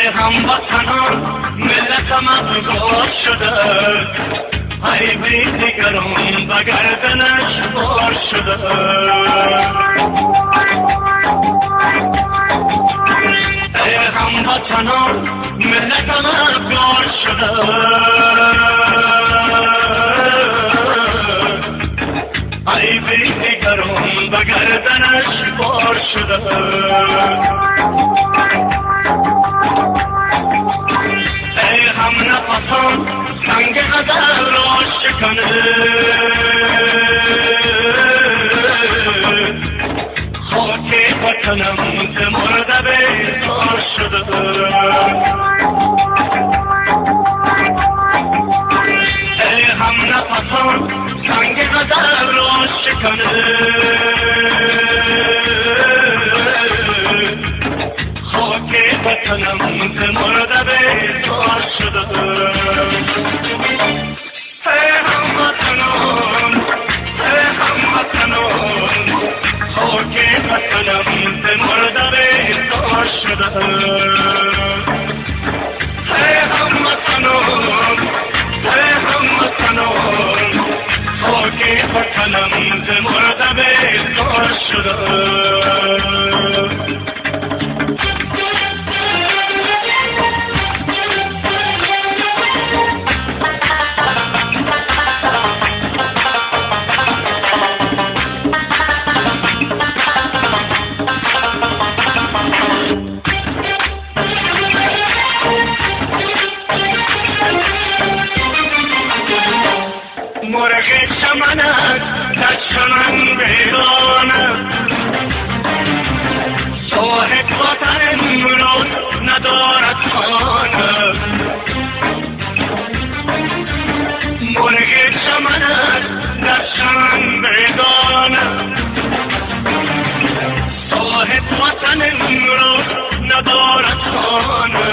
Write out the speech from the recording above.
هموطنان ملتم افگار شده، ای بی دیگران به گردنش بار شده. ای هموطنان ملتم افگار شده، ای بی دیگران به گردنش بار شده. ای هم نفسان سنگ غزل را شکنه، خاک وطنم ز مرده بیزار شده. ای هم نفسان سنگ غزل را شکنه، خاک وطنم ز مرده بیزار شده. ای هموطنان، ای هموطنان، خاک وطنم ز مرده بیزار شده. ای هموطنان، ای هموطنان، خاک وطنم ز مرده بیزار شده. مرغ چمنت در چمن بیگانه، صاحب وطن امروز ندارد خانه. مرغ چمنت در چمن بیگانه، صاحب وطن امروز ندارد خانه.